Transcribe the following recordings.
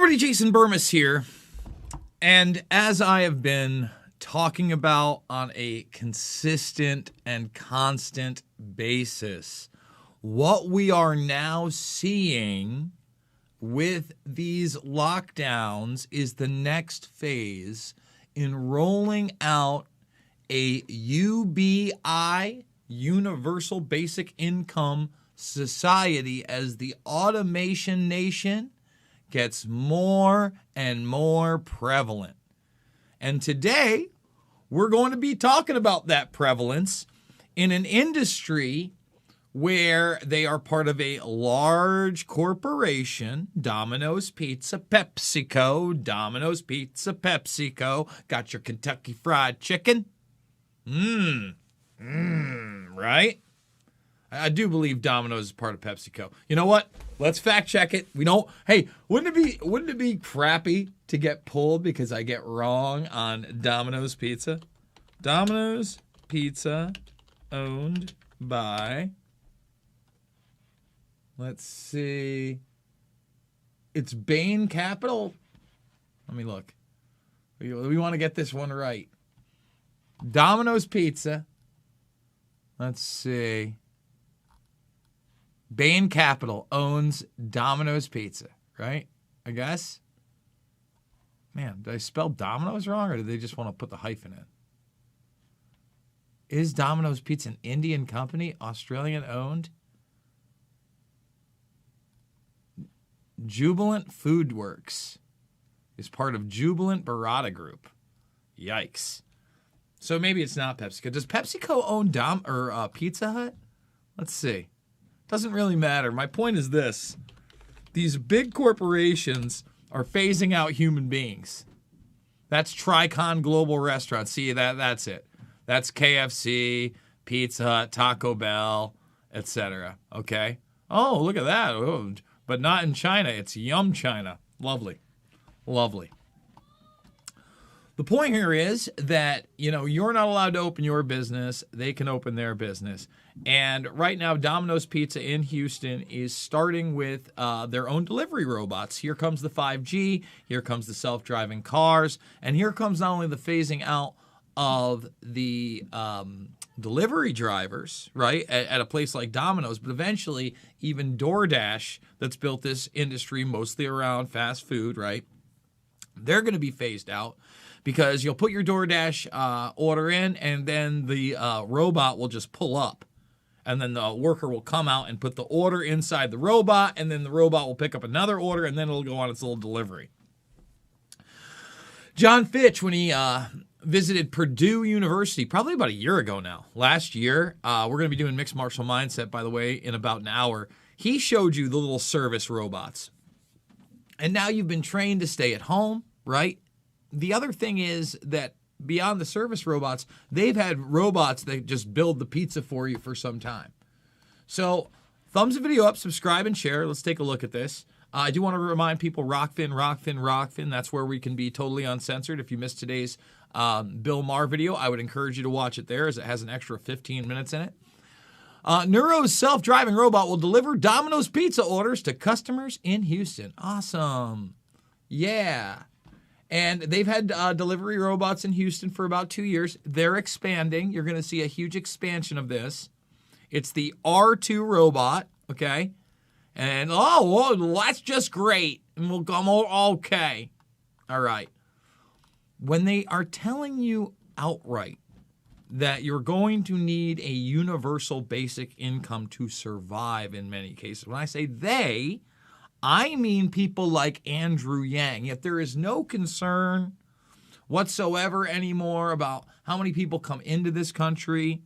everybody, Jason Burmis here. And as I have been talking about on a consistent and constant basis, what we are now seeing with these lockdowns is the next phase in rolling out a UBI, Universal Basic Income Society, as the automation nation gets more and more prevalent. And today, we're going to be talking about that prevalence in an industry where they are part of a large corporation, Domino's Pizza, PepsiCo, Domino's Pizza, PepsiCo. Got your Kentucky Fried Chicken? Right? I do believe Domino's is part of PepsiCo. You know what? Let's fact check it. We don't. Hey, wouldn't it be crappy to get pulled because I get wrong on Domino's Pizza? Domino's Pizza owned by, let's see, it's Bain Capital. Let me look. We want to get this one right. Domino's Pizza. Let's see. Bain Capital owns Domino's Pizza, right? I guess. Man, did I spell Domino's wrong, or did they just want to put the hyphen in? Is Domino's Pizza an Indian company, Australian owned? Jubilant Foodworks is part of Jubilant Barada Group. Yikes. So maybe it's not PepsiCo. Does PepsiCo own Pizza Hut? Let's see. Doesn't really matter. My point is this. These big corporations are phasing out human beings. That's Tricon Global Restaurants. See, that's it. That's KFC, Pizza Hut, Taco Bell, etc. Okay? Oh, look at that. Oh, but not in China. It's Yum China. Lovely. Lovely. The point here is that, you're not allowed to open your business. They can open their business. And right now, Domino's Pizza in Houston is starting with their own delivery robots. Here comes the 5G. Here comes the self-driving cars. And here comes not only the phasing out of the delivery drivers, right, at a place like Domino's, but eventually even DoorDash, that's built this industry mostly around fast food, right? They're going to be phased out. Because you'll put your DoorDash order in, and then the robot will just pull up. And then the worker will come out and put the order inside the robot, and then the robot will pick up another order, and then it'll go on its little delivery. John Fitch, when he visited Purdue University, probably about a year ago now, last year, we're going to be doing Mixed Martial Mindset, by the way, in about an hour. He showed you the little service robots. And now you've been trained to stay at home, right? The other thing is that beyond the service robots, they've had robots that just build the pizza for you for some time. So thumbs the video up, subscribe, and share. Let's take a look at this. I do want to remind people, Rockfin. That's where we can be totally uncensored. If you missed today's Bill Maher video, I would encourage you to watch it there, as it has an extra 15 minutes in it. Neuro's self-driving robot will deliver Domino's Pizza orders to customers in Houston. Awesome. Yeah. And they've had delivery robots in Houston for about 2 years. They're expanding. You're going to see a huge expansion of this. It's the R2 robot, okay? And, well, that's just great. And we'll come okay. All right. When they are telling you outright that you're going to need a universal basic income to survive in many cases, when I say they, I mean people like Andrew Yang. Yet there is no concern whatsoever anymore about how many people come into this country,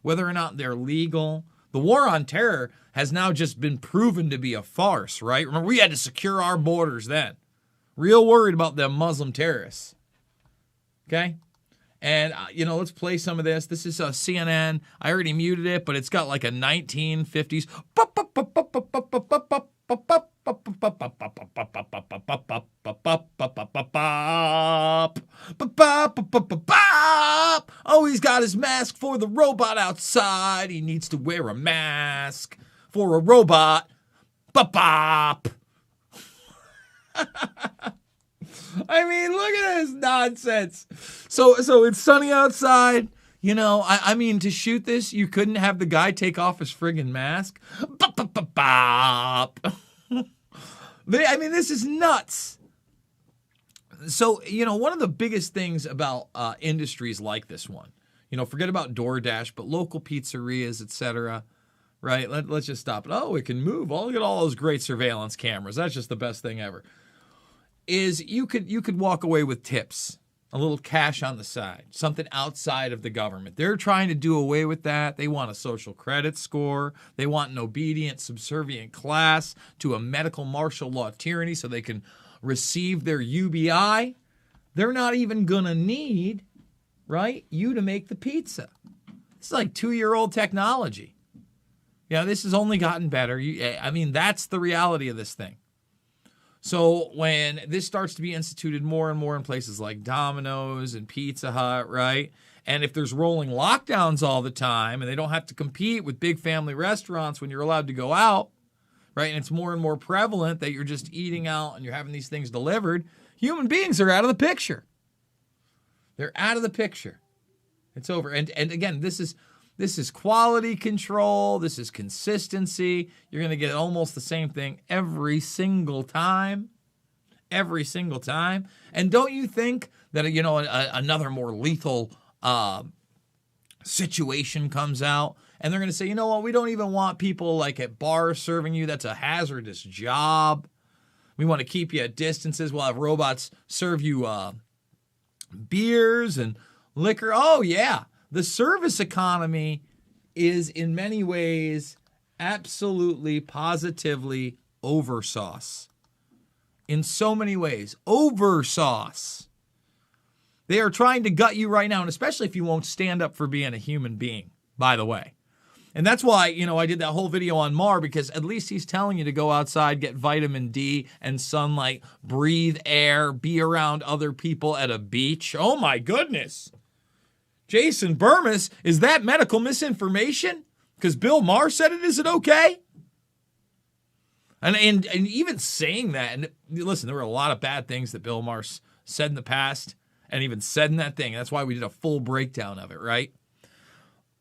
whether or not they're legal. The war on terror has now just been proven to be a farce, right? Remember, we had to secure our borders then. Real worried about them Muslim terrorists. Okay? And, let's play some of this. This is CNN. I already muted it, but it's got like a 1950s. Oh, he's got his mask for the robot outside. He needs to wear a mask for a robot. Bop. I mean, look at this nonsense. So it's sunny outside. You know, I mean, to shoot this, you couldn't have the guy take off his friggin' mask. Bop. I mean, this is nuts. So, you know, one of the biggest things about industries like this one, you know, forget about DoorDash, but local pizzerias, etc., right? Let's just stop it. Oh, it can move. Oh, look at all those great surveillance cameras. That's just the best thing ever. Is you could walk away with tips, a little cash on the side, something outside of the government. They're trying to do away with that. They want a social credit score. They want an obedient, subservient class to a medical martial law tyranny so they can receive their UBI. They're not even going to need, right, you to make the pizza. It's like 2-year-old technology. Yeah, this has only gotten better. I mean, that's the reality of this thing. So when this starts to be instituted more and more in places like Domino's and Pizza Hut, right? And if there's rolling lockdowns all the time and they don't have to compete with big family restaurants when you're allowed to go out, right? And it's more and more prevalent that you're just eating out and you're having these things delivered, human beings are out of the picture. They're out of the picture. It's over. And again, this is quality control. This is consistency. You're going to get almost the same thing every single time. Every single time. And don't you think that, you know, another more lethal situation comes out and they're going to say, you know what, we don't even want people like at bars serving you. That's a hazardous job. We want to keep you at distances. We'll have robots serve you beers and liquor. Oh, yeah. The service economy is in many ways absolutely, positively oversauce. In so many ways, oversauce. They are trying to gut you right now, and especially if you won't stand up for being a human being, by the way. And that's why, you know, I did that whole video on Mar, because at least he's telling you to go outside, get vitamin D and sunlight, breathe air, be around other people at a beach. Oh my goodness. Jason Burmis, is that medical misinformation? Because Bill Maher said it, is it okay? And even saying that, and listen, there were a lot of bad things that Bill Maher said in the past, and even said in that thing. That's why we did a full breakdown of it, right?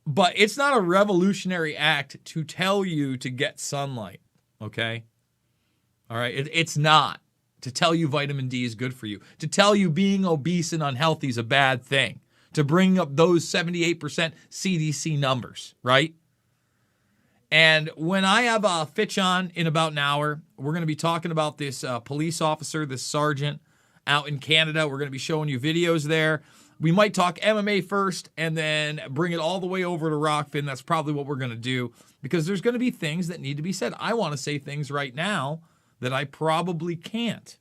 But it's not a revolutionary act to tell you to get sunlight, okay? All right, it's not. To tell you vitamin D is good for you. To tell you being obese and unhealthy is a bad thing. To bring up those 78% CDC numbers, right? And when I have Fitch on in about an hour, we're going to be talking about this police officer, this sergeant out in Canada. We're going to be showing you videos there. We might talk MMA first and then bring it all the way over to Rockfin. That's probably what we're going to do, because there's going to be things that need to be said. I want to say things right now that I probably can't.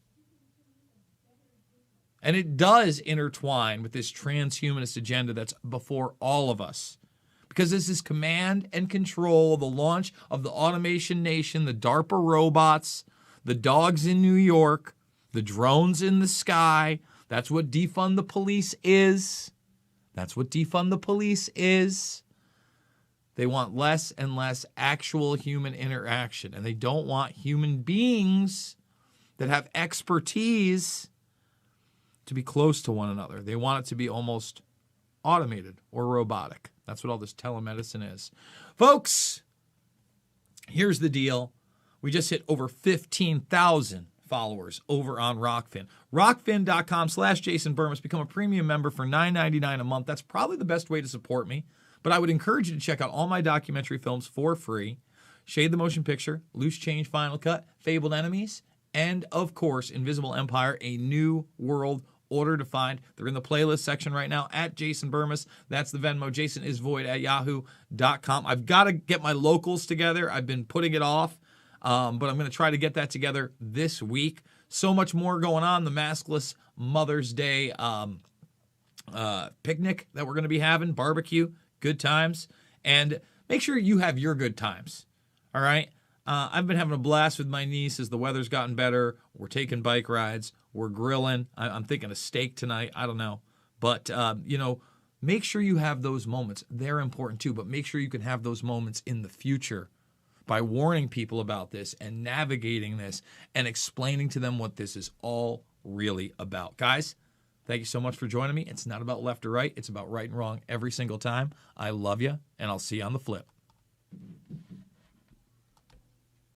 And it does intertwine with this transhumanist agenda that's before all of us. Because this is command and control, the launch of the automation nation, the DARPA robots, the dogs in New York, the drones in the sky. That's what defund the police is. That's what defund the police is. They want less and less actual human interaction. And they don't want human beings that have expertise to be close to one another. They want it to be almost automated or robotic. That's what all this telemedicine is. Folks, here's the deal. We just hit over 15,000 followers over on Rockfin. Rockfin.com/Jason Burmis. Become a premium member for $9.99 a month. That's probably the best way to support me. But I would encourage you to check out all my documentary films for free. Shade the Motion Picture, Loose Change Final Cut, Fabled Enemies, and, of course, Invisible Empire, A New World Order to find. They're in the playlist section right now at Jason Burmis. That's the Venmo. Jason is void at yahoo.com. I've got to get my locals together. I've been putting it off, but I'm going to try to get that together this week. So much more going on. The maskless Mother's Day picnic that we're going to be having, barbecue, good times. And make sure you have your good times. All right? I've been having a blast with my niece as the weather's gotten better. We're taking bike rides. We're grilling. I'm thinking of steak tonight. I don't know. But, make sure you have those moments. They're important too, but make sure you can have those moments in the future, by warning people about this and navigating this and explaining to them what this is all really about. Guys, thank you so much for joining me. It's not about left or right. It's about right and wrong every single time. I love you, and I'll see you on the flip.